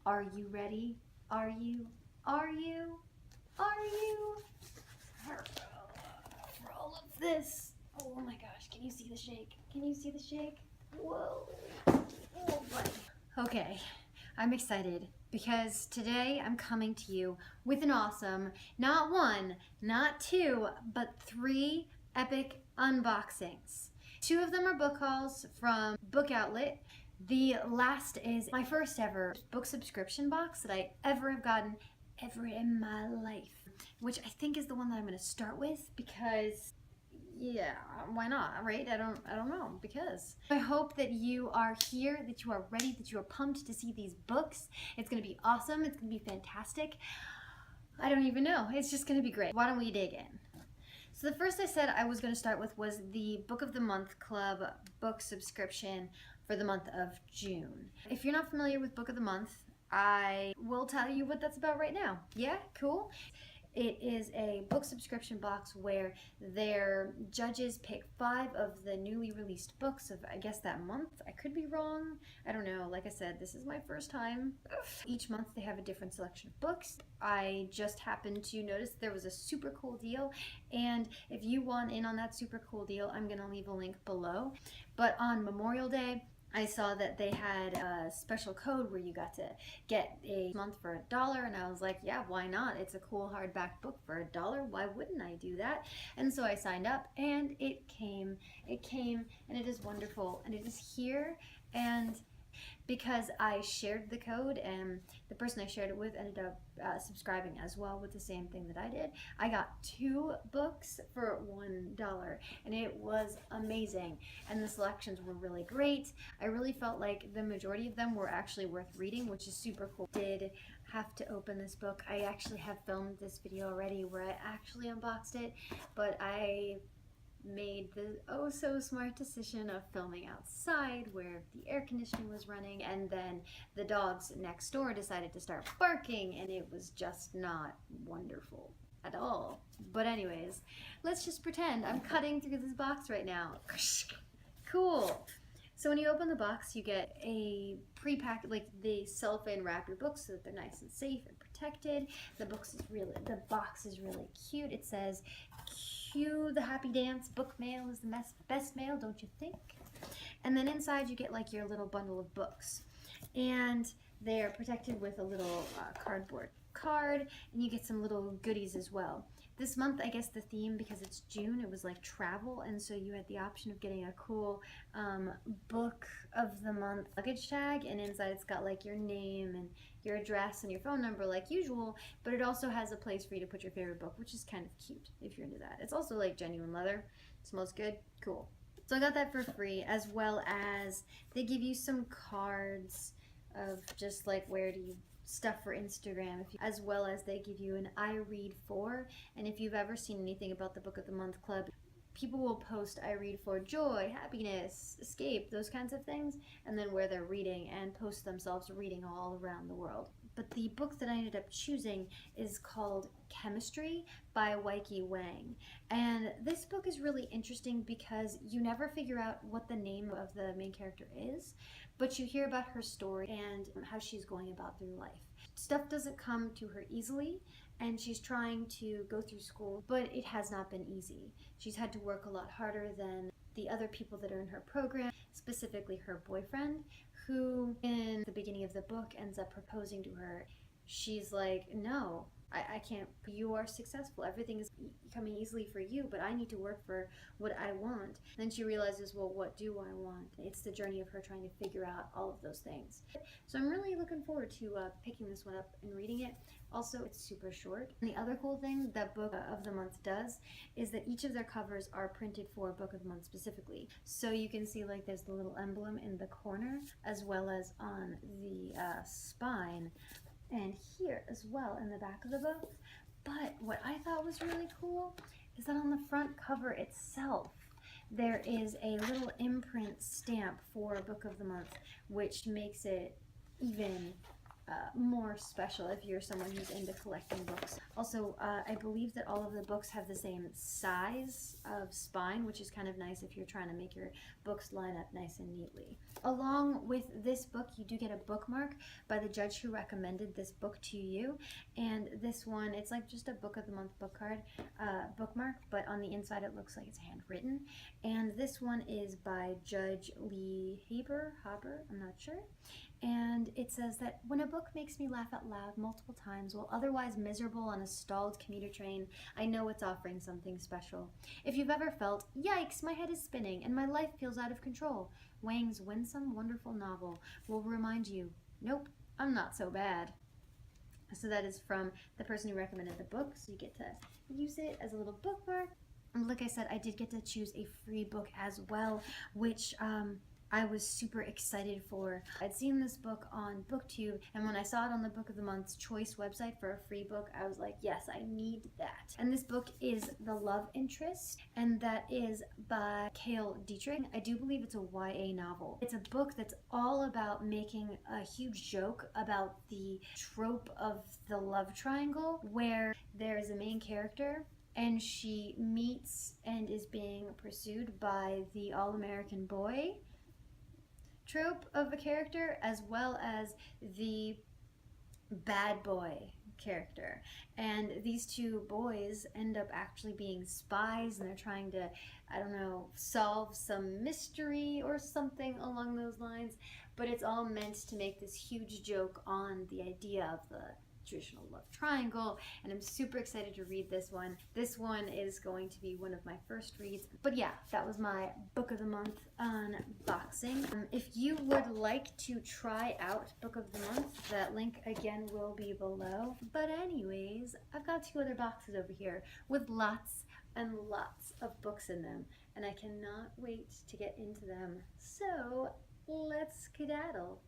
Are you ready? Are you? Are you? Are you? For all of this. Oh my gosh, can you see the shake? Can you see the shake? Whoa. Oh boy. Okay, I'm excited because today I'm coming to you with an awesome, not one, not two, but 3 epic unboxings. 2 of them are book hauls from Book Outlet. The last is my first ever book subscription box that I ever have gotten ever in my life, which I think is the one that I'm going to start with because yeah, why not, right? I don't know, because I hope that you are here, that you are ready, that you are pumped to see these books. It's going to be awesome. It's going to be fantastic. I don't even know. It's just going to be great. Why don't we dig in? So the first I said I was going to start with was the Book of the Month Club book subscription for the month of June. If you're not familiar with Book of the Month, I will tell you what that's about right now. Yeah, cool. It is a book subscription box where their judges pick 5 of the newly released books of, I guess, that month. I could be wrong. I don't know. Like I said, this is my first time. Each month they have a different selection of books. I just happened to notice there was a super cool deal, and if you want in on that super cool deal, I'm going to leave a link below. But on Memorial Day, I saw that they had a special code where you got to get a month for $1, and I was like, yeah, why not? It's a cool hardback book for $1. Why wouldn't I do that? And so I signed up, and it came, and it is wonderful, and it is here, and because I shared the code and the person I shared it with ended up subscribing as well with the same thing that I did, I got 2 books for $1, and it was amazing, and the selections were really great. I really felt like the majority of them were actually worth reading, which is super cool. I did have to open this book. I actually have filmed this video already where I actually unboxed it, but I made the oh so smart decision of filming outside where the air conditioning was running, and then the dogs next door decided to start barking, and it was just not wonderful at all. But anyways, let's just pretend I'm cutting through this box right now. Cool. So when you open the box, you get a pre-packed, like they cellophane wrap your books so that they're nice and safe and protected. The box is really cute. It says, "Cue the happy dance. Book mail is the best mail, don't you think?" And then inside you get like your little bundle of books, and they're protected with a little cardboard card, and you get some little goodies as well. This month, I guess the theme, because it's June, it was like travel, and so you had the option of getting a cool book of the month luggage tag, and inside it's got like your name and your address and your phone number like usual, but it also has a place for you to put your favorite book, which is kind of cute if you're into that. It's also like genuine leather. It smells good. Cool. So I got that for free, as well as they give you some cards of just like where do you stuff for Instagram, as well as they give you an I read for. And if you've ever seen anything about the Book of the Month Club, people will post I read for joy, happiness, escape, those kinds of things, and then where they're reading and post themselves reading all around the world. But the book that I ended up choosing is called Chemistry by Wang. And this book is really interesting because you never figure out what the name of the main character is, but you hear about her story and how she's going about through life. Stuff doesn't come to her easily, and she's trying to go through school, but it has not been easy. She's had to work a lot harder than the other people that are in her program, specifically her boyfriend, who in the beginning of the book ends up proposing to her. She's like, no, I can't. You are successful. Everything is coming easily for you, but I need to work for what I want. Then she realizes, well, what do I want? It's the journey of her trying to figure out all of those things. So I'm really looking forward to picking this one up and reading it. Also, it's super short. And the other cool thing that Book of the Month does is that each of their covers are printed for Book of the Month specifically. So you can see like there's the little emblem in the corner, as well as on the spine, and here as well in the back of the book. But what I thought was really cool is that on the front cover itself, there is a little imprint stamp for Book of the Month, which makes it even more special if you're someone who's into collecting books. Also, I believe that all of the books have the same size of spine, which is kind of nice if you're trying to make your books line up nice and neatly. Along with this book, you do get a bookmark by the judge who recommended this book to you. And this one, it's like just a book of the month book card bookmark, but on the inside it looks like it's handwritten. And this one is by Judge Lee Haber, I'm not sure. And it says that when a book makes me laugh out loud multiple times while otherwise miserable on a stalled commuter train, I know it's offering something special. If you've ever felt, yikes, my head is spinning and my life feels out of control, Wang's winsome, wonderful novel will remind you, nope, I'm not so bad. So that is from the person who recommended the book, so you get to use it as a little bookmark. And like I said, I did get to choose a free book as well, which I was super excited for. I'd seen this book on BookTube, and when I saw it on the Book of the Month's Choice website for a free book, I was like, yes, I need that. And this book is The Love Interest, and that is by Cale Dietrich. I do believe it's a YA novel. It's a book that's all about making a huge joke about the trope of the love triangle, where there is a main character and she meets and is being pursued by the all-American boy trope of a character, as well as the bad boy character. And these two boys end up actually being spies, and they're trying to, I don't know, solve some mystery or something along those lines. But it's all meant to make this huge joke on the idea of the traditional love triangle, and I'm super excited to read this one. This one is going to be one of my first reads. But yeah, that was my Book of the Month unboxing. If you would like to try out Book of the Month, that link again will be below. But anyways, I've got 2 other boxes over here with lots and lots of books in them, and I cannot wait to get into them. So let's skedaddle.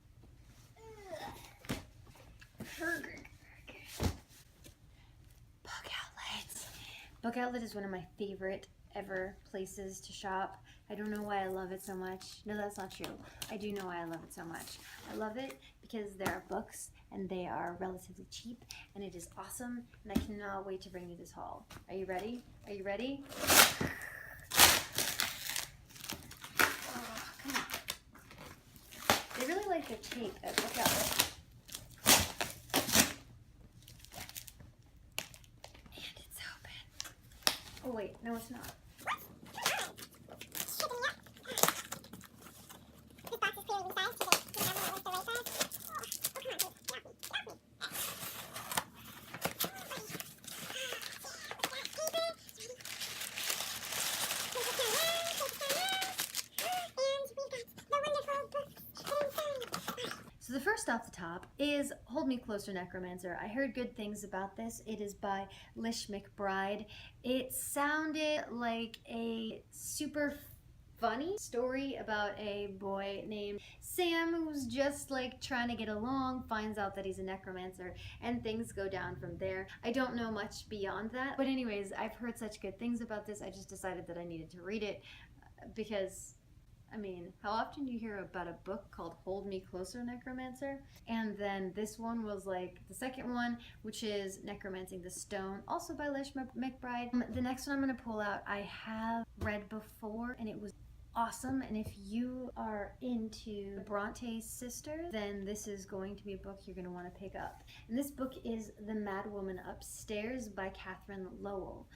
Book Outlet is one of my favorite ever places to shop. I don't know why I love it so much. No, that's not true. I do know why I love it so much. I love it because there are books and they are relatively cheap, and it is awesome, and I cannot wait to bring you this haul. Are you ready? Are you ready? Oh, come on. They really like their tape at Book Outlet. Oh wait, no it's not. So the first off the top is Hold Me Closer, Necromancer. I heard good things about this. It is by Lish McBride. It sounded like a super funny story about a boy named Sam who's just like trying to get along, finds out that he's a necromancer, and things go down from there. I don't know much beyond that, but anyways, I've heard such good things about this, I just decided that I needed to read it because, I mean, how often do you hear about a book called Hold Me Closer, Necromancer? And then this one was like the second one, which is Necromancing the Stone, also by Lish McBride. The next one I'm going to pull out, I have read before, and it was awesome. And if you are into the Bronte sisters, then this is going to be a book you're going to want to pick up. And this book is The Madwoman Upstairs by Catherine Lowell.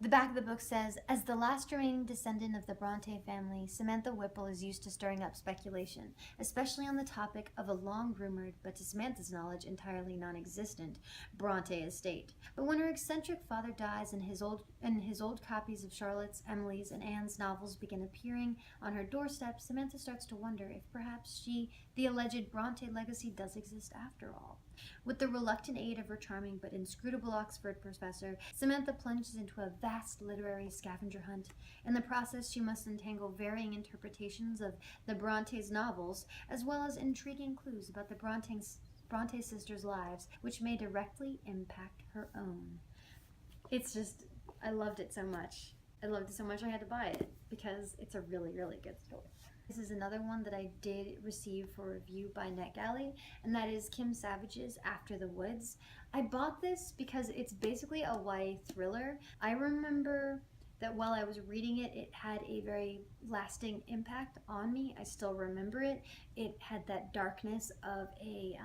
The back of the book says, as the last remaining descendant of the Bronte family, Samantha Whipple is used to stirring up speculation, especially on the topic of a long-rumored, but to Samantha's knowledge entirely non-existent, Bronte estate. But when her eccentric father dies and his old copies of Charlotte's, Emily's, and Anne's novels begin appearing on her doorstep, Samantha starts to wonder if perhaps the alleged Bronte legacy does exist after all. With the reluctant aid of her charming but inscrutable Oxford professor, Samantha plunges into a vast literary scavenger hunt. In the process, she must untangle varying interpretations of the Bronte's novels, as well as intriguing clues about the Bronte sisters' lives, which may directly impact her own. It's just, I loved it so much. I loved it so much I had to buy it, because it's a really, really good story. This is another one that I did receive for review by NetGalley, and that is Kim Savage's After the Woods. I bought this because it's basically a YA thriller. I remember that while I was reading it, it had a very lasting impact on me. I still remember it. It had that darkness of a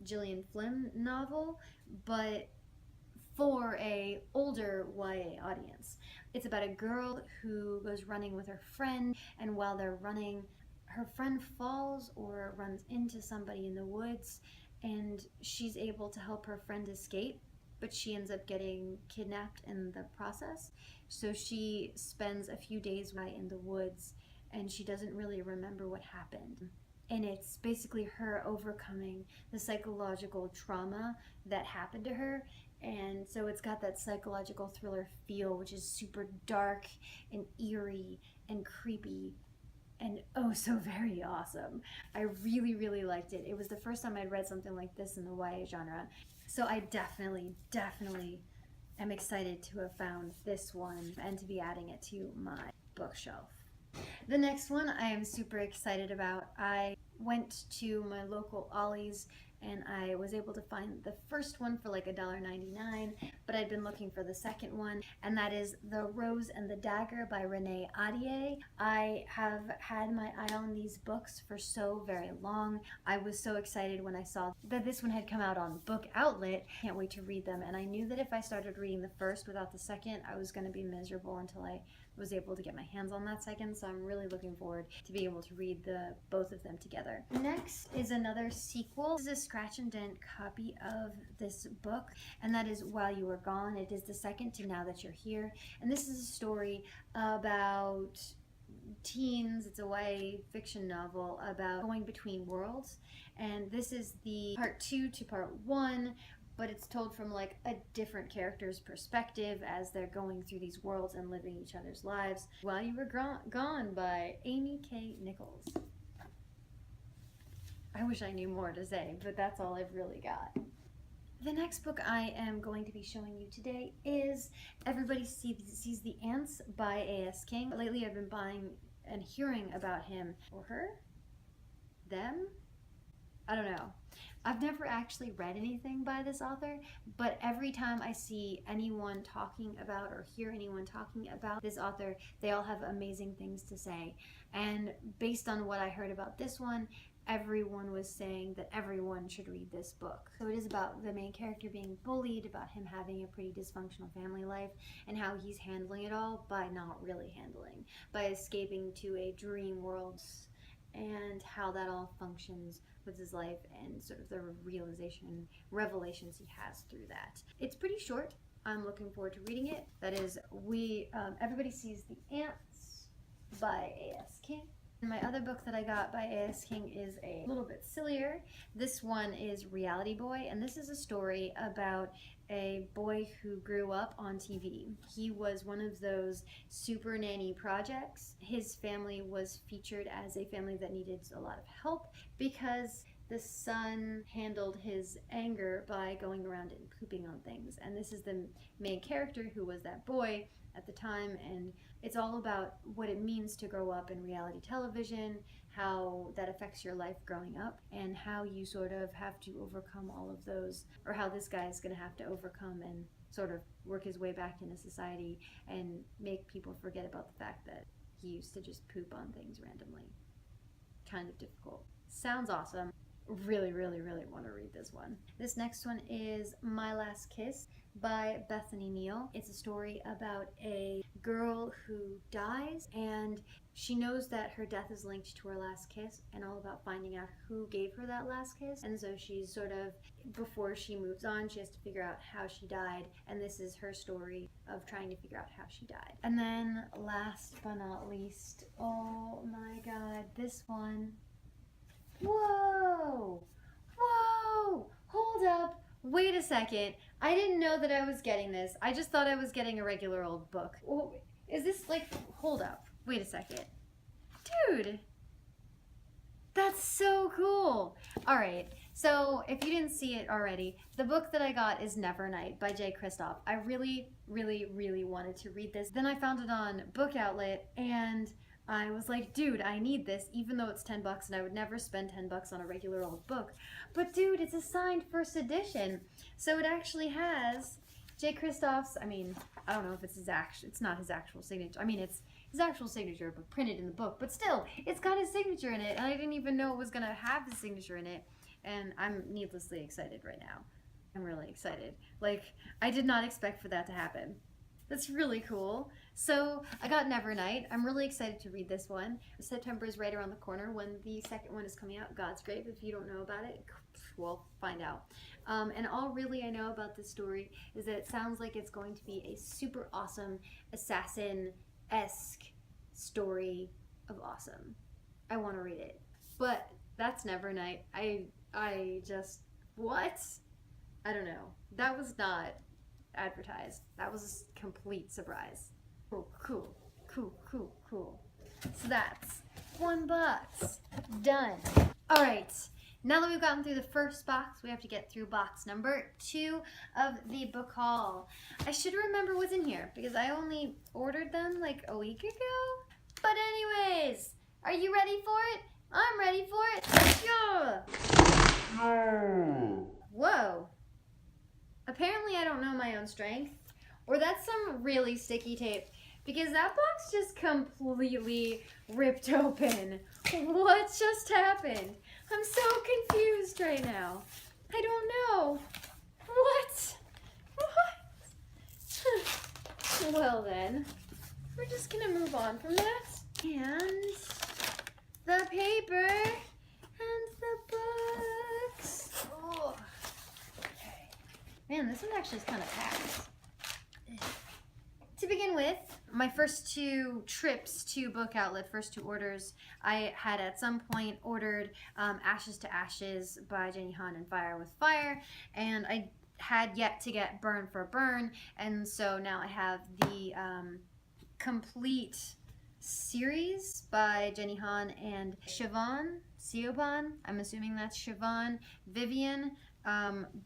Gillian Flynn novel, but for a older YA audience. It's about a girl who goes running with her friend, and while they're running, her friend falls or runs into somebody in the woods, and she's able to help her friend escape, but she ends up getting kidnapped in the process. So she spends a few days in the woods, and she doesn't really remember what happened. And it's basically her overcoming the psychological trauma that happened to her. And so it's got that psychological thriller feel, which is super dark and eerie and creepy and oh so very awesome. I really, really liked it. It was the first time I'd read something like this in the YA genre. So I definitely am excited to have found this one and to be adding it to my bookshelf. The next one I am super excited about. I went to my local Ollie's and I was able to find the first one for like $1.99, but I'd been looking for the second one, and that is The Rose and the Dagger by Rene, Ahdieh. I have had my eye on these books for so very long. I was so excited when I saw that this one had come out on Book Outlet. Can't wait to read them, and I knew that if I started reading the first without the second, I was going to be miserable until I was able to get my hands on that second, so I'm really looking forward to being able to read both of them together. Next is another sequel. This is a scratch and dent copy of this book, and that is While You Were Gone. It is the second to Now That You're Here, and this is a story about teens. It's a YA fiction novel about going between worlds, and this is the part 2 to part 1, but it's told from like a different character's perspective as they're going through these worlds and living each other's lives. While You Were Gone by Amy K. Nichols. I wish I knew more to say, but that's all I've really got. The next book I am going to be showing you today is Everybody Sees the Ants by a.s.king. Lately I've been buying and hearing about him or her, them, I don't know. I've never actually read anything by this author, but every time I see anyone talking about or hear anyone talking about this author, they all have amazing things to say. And based on what I heard about this one, everyone was saying that everyone should read this book. So it is about the main character being bullied, about him having a pretty dysfunctional family life, and how he's handling it all by not really handling, by escaping to a dream world, and how that all functions with his life and sort of the realization and revelations he has through that. It's pretty short. I'm looking forward to reading it. That is Everybody Sees the Ants by a.s.king. And my other book that I got by a.s.king is a little bit sillier. This one is Reality Boy, and this is a story about a boy who grew up on TV. He was one of those super nanny projects. His family was featured as a family that needed a lot of help because the son handled his anger by going around and pooping on things. And this is the main character who was that boy at the time, and it's all about what it means to grow up in reality television, how that affects your life growing up, and how you sort of have to overcome all of those, or how this guy is going to have to overcome and sort of work his way back into society and make people forget about the fact that he used to just poop on things randomly. Kind of difficult. Sounds awesome. Really, really, really want to read this one. This next one is My Last Kiss by Bethany Neal. It's a story about a girl who dies, and she knows that her death is linked to her last kiss, and all about finding out who gave her that last kiss. And so she's sort of, before she moves on, she has to figure out how she died, and this is her story of trying to figure out how she died. And then last but not least, oh my god, this one. Whoa! Whoa! Hold up! Wait a second. I didn't know that I was getting this. I just thought I was getting a regular old book. Oh, is this like... Hold up. Wait a second. Dude! That's so cool! Alright, so if you didn't see it already, the book that I got is Nevernight by Jay Kristoff. I really, really, really wanted to read this. Then I found it on Book Outlet, and I was like, dude, I need this, even though it's $10 and I would never spend $10 on a regular old book. But dude, it's a signed first edition. So it actually has Jay Kristoff's, I mean, I don't know if it's it's not his actual signature. I mean, it's his actual signature, but printed in the book. But still, it's got his signature in it, and I didn't even know it was going to have his signature in it. And I'm needlessly excited right now. I'm really excited. Like, I did not expect for that to happen. That's really cool. So I got Nevernight. I'm really excited to read this one. September is right around the corner when the second one is coming out, God's Grave. If you don't know about it, well, find out. And all really I know about this story is that it sounds like it's going to be a super awesome assassin-esque story of awesome. I want to read it. But that's Nevernight. I just, what? I don't know. That was not advertised. That was a complete surprise. Cool. So that's $1. Done. All right. Now that we've gotten through the first box, we have to get through box number 2 of the book haul. I should remember what's in here because I only ordered them like a week ago. But anyways, are you ready for it? I'm ready for it. Yeah. Whoa. Apparently I don't know my own strength, or that's some really sticky tape, because that box just completely ripped open. What just happened? I'm so confused right now. I don't know. What? Well then, we're just gonna move on from that. And the paper and the books. Oh. Man, this one actually is kind of packed. To begin with, my first 2 trips to Book Outlet, first 2 orders, I had at some point ordered Ashes to Ashes by Jenny Han and Fire with Fire, and I had yet to get Burn for Burn, and so now I have the complete series by Jenny Han and Siobhan, I'm assuming that's Siobhan, Vivian,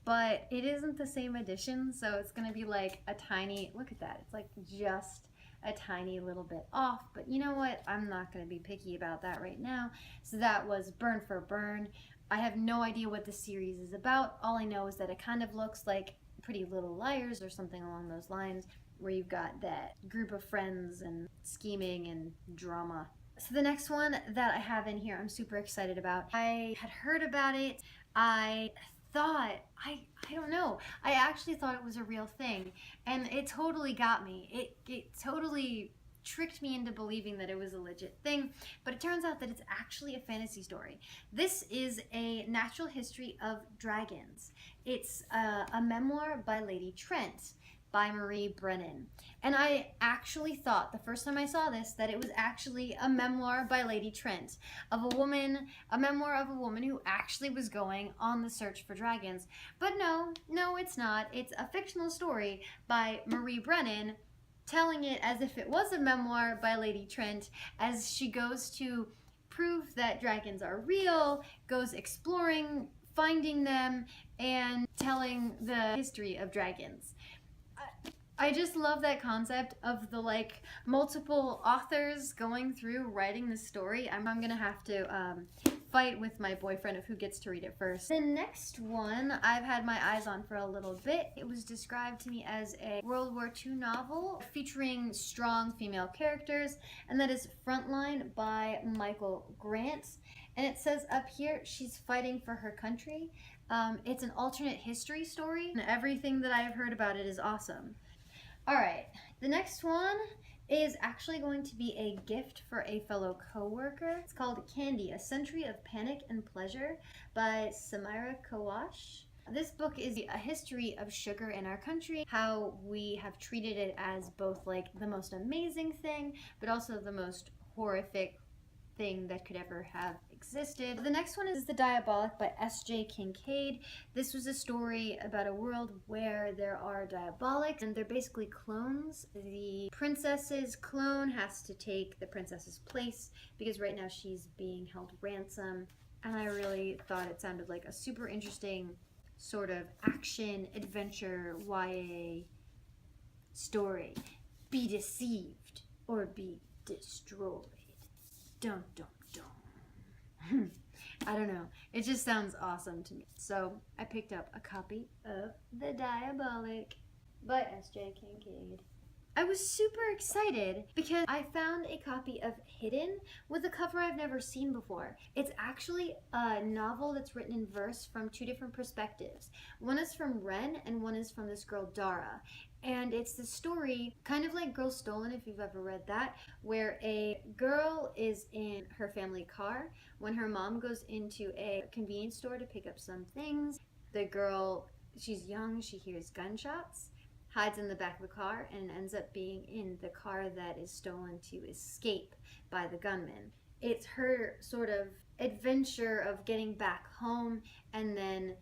but it isn't the same edition, so it's gonna be like a tiny, look at that, it's like just a tiny little bit off, but you know what, I'm not gonna be picky about that right now. So that was Burn for Burn. I have no idea what the series is about. All I know is that it kind of looks like Pretty Little Liars or something along those lines, where you've got that group of friends and scheming and drama. So the next one that I have in here I'm super excited about. I had heard about it. I thought, I don't know, I actually thought it was a real thing, and it totally got me. It totally tricked me into believing that it was a legit thing, but it turns out that it's actually a fantasy story. This is a natural history of dragons. It's a memoir by Lady Trent by Marie Brennan. And I actually thought the first time I saw this that it was actually a memoir by Lady Trent of a woman, a memoir of a woman who actually was going on the search for dragons. But no, it's not. It's a fictional story by Marie Brennan, telling it as if it was a memoir by Lady Trent as she goes to prove that dragons are real, goes exploring, finding them, and telling the history of dragons. I just love that concept of the like multiple authors going through writing the story. I'm gonna have to fight with my boyfriend of who gets to read it first. The next one I've had my eyes on for a little bit. It was described to me as a World War II novel featuring strong female characters, and that is Frontline by Michael Grant. And it says up here, she's fighting for her country. It's an alternate history story, and everything that I have heard about it is awesome. All right, the next one is actually going to be a gift for a fellow co-worker. It's called Candy, A Century of Panic and Pleasure by Samira Kawash. This book is a history of sugar in our country, how we have treated it as both like the most amazing thing, but also the most horrific thing that could ever have existed. The next one is The Diabolic by S.J. Kincaid. This was a story about a world where there are Diabolics, and they're basically clones. The princess's clone has to take the princess's place because right now she's being held ransom, and I really thought it sounded like a super interesting sort of action, adventure, YA story. Be deceived or be destroyed. Dun, dun, dun. I don't know. It just sounds awesome to me. So I picked up a copy of The Diabolic by S.J. Kincaid. I was super excited because I found a copy of Hidden with a cover I've never seen before. It's actually a novel that's written in verse from two different perspectives. One is from Rene and one is from this girl Dara. And it's the story, kind of like Girl Stolen, if you've ever read that, where a girl is in her family car when her mom goes into a convenience store to pick up some things. The girl, she's young, she hears gunshots, hides in the back of the car, and ends up being in the car that is stolen to escape by the gunman. It's her sort of adventure of getting back home, and then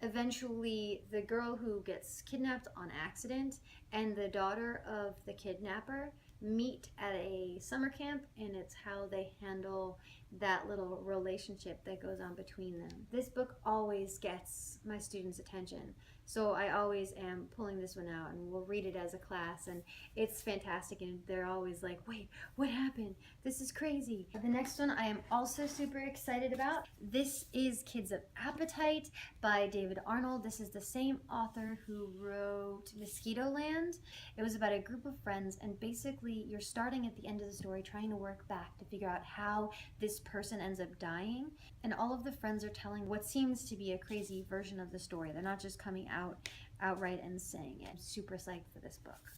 eventually the girl who gets kidnapped on accident and the daughter of the kidnapper meet at a summer camp, and it's how they handle that little relationship that goes on between them. This book always gets my students' attention, so I always am pulling this one out, and we'll read it as a class, and it's fantastic, and they're always like, wait, what happened? This is crazy. The next one I am also super excited about. This is Kids of Appetite by David Arnold. This is the same author who wrote Mosquito Land. It was about a group of friends, and basically you're starting at the end of the story trying to work back to figure out how this person ends up dying, and all of the friends are telling what seems to be a crazy version of the story. They're not just coming outright and saying it. I'm super psyched for this book.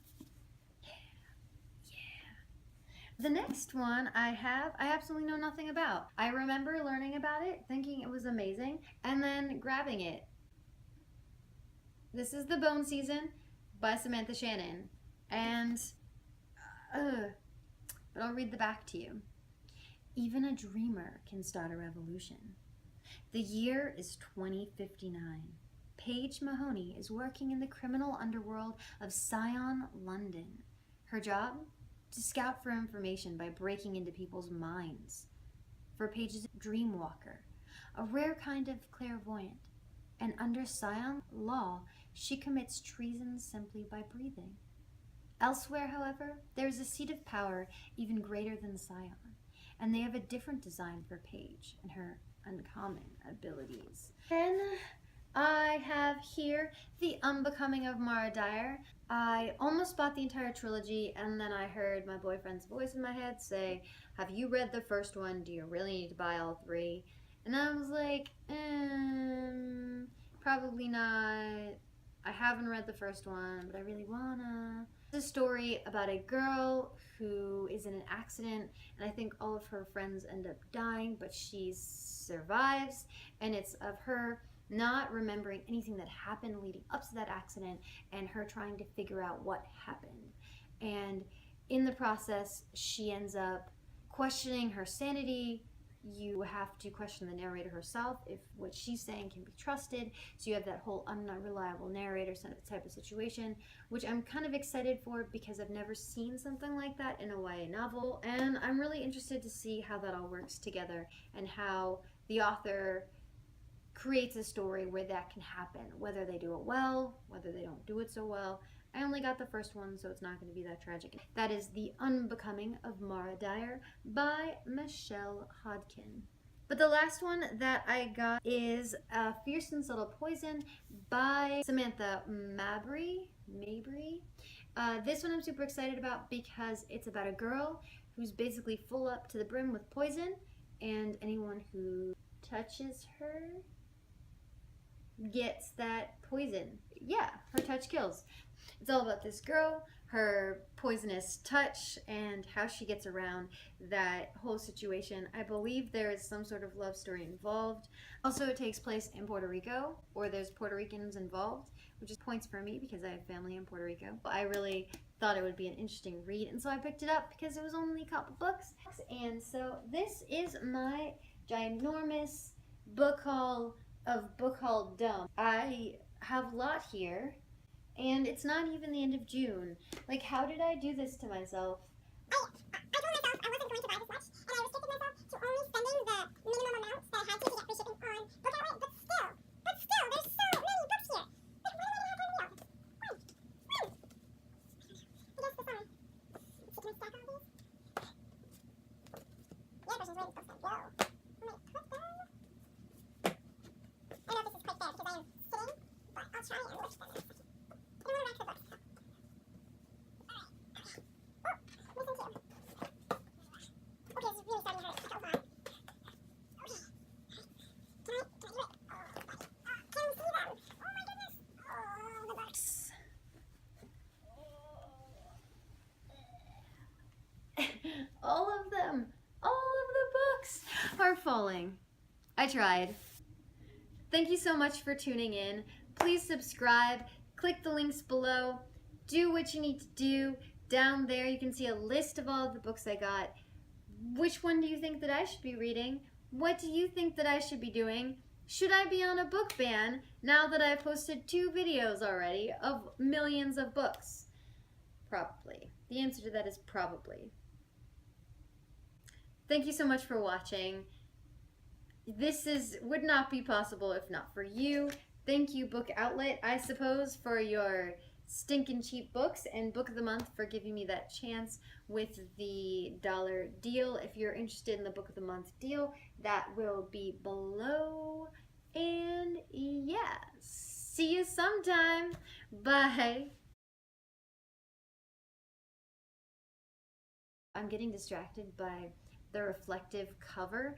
The next one I absolutely know nothing about. I remember learning about it, thinking it was amazing, and then grabbing it. This is The Bone Season by Samantha Shannon, and but I'll read the back to you. Even a dreamer can start a revolution. The year is 2059. Paige Mahoney is working in the criminal underworld of Scion, London. Her job? To scout for information by breaking into people's minds. For Paige's dreamwalker, a rare kind of clairvoyant. And under Scion law, she commits treason simply by breathing. Elsewhere, however, there is a seat of power even greater than Scion, and they have a different design for Paige and her uncommon abilities. Then I have here The Unbecoming of Mara Dyer. I almost bought the entire trilogy, and then I heard my boyfriend's voice in my head say, have you read the first one? Do you really need to buy all three? And I was like, probably not. I haven't read the first one, but I really wanna. It's a story about a girl who is in an accident, and I think all of her friends end up dying, but she survives, and it's of her not remembering anything that happened leading up to that accident, and her trying to figure out what happened. And in the process, she ends up questioning her sanity. You have to question the narrator herself if what she's saying can be trusted. So you have that whole unreliable narrator type of situation, which I'm kind of excited for because I've never seen something like that in a YA novel. And I'm really interested to see how that all works together and how the author creates a story where that can happen, whether they do it well, whether they don't do it so well. I only got the first one, so it's not going to be that tragic. That is The Unbecoming of Mara Dyer by Michelle Hodkin. But the last one that I got is Fierce and Subtle Poison by Samantha Mabry. This one I'm super excited about because it's about a girl who's basically full up to the brim with poison, and anyone who touches her gets that poison. Yeah, her touch kills. It's all about this girl, her poisonous touch, and how she gets around that whole situation. I believe there is some sort of love story involved. Also, it takes place in Puerto Rico, or there's Puerto Ricans involved, which is points for me because I have family in Puerto Rico. I really thought it would be an interesting read, and so I picked it up because it was only a couple books. And so this is my ginormous book haul of Bookhaul Dump. I have a lot here, and it's not even the end of June. Like, how did I do this to myself? I told myself I wasn't going to buy this much, and I restricted myself to only spending the minimum amounts that I had to get free shipping on Bookhaul. But still, there's so many books here. When am I going to have time to read all this? When? I guess the summer. Let's take my stack of these. The other version falling. I tried. Thank you so much for tuning in. Please subscribe, click the links below, do what you need to do. Down there you can see a list of all of the books I got. Which one do you think that I should be reading? What do you think that I should be doing? Should I be on a book ban now that I've posted 2 videos already of millions of books? Probably. The answer to that is probably. Thank you so much for watching. This would not be possible if not for you. Thank you, Book Outlet, I suppose, for your stinking cheap books, and Book of the Month for giving me that chance with the $1 deal. If you're interested in the Book of the Month deal, that will be below. And yeah, see you sometime. Bye. I'm getting distracted by the reflective cover.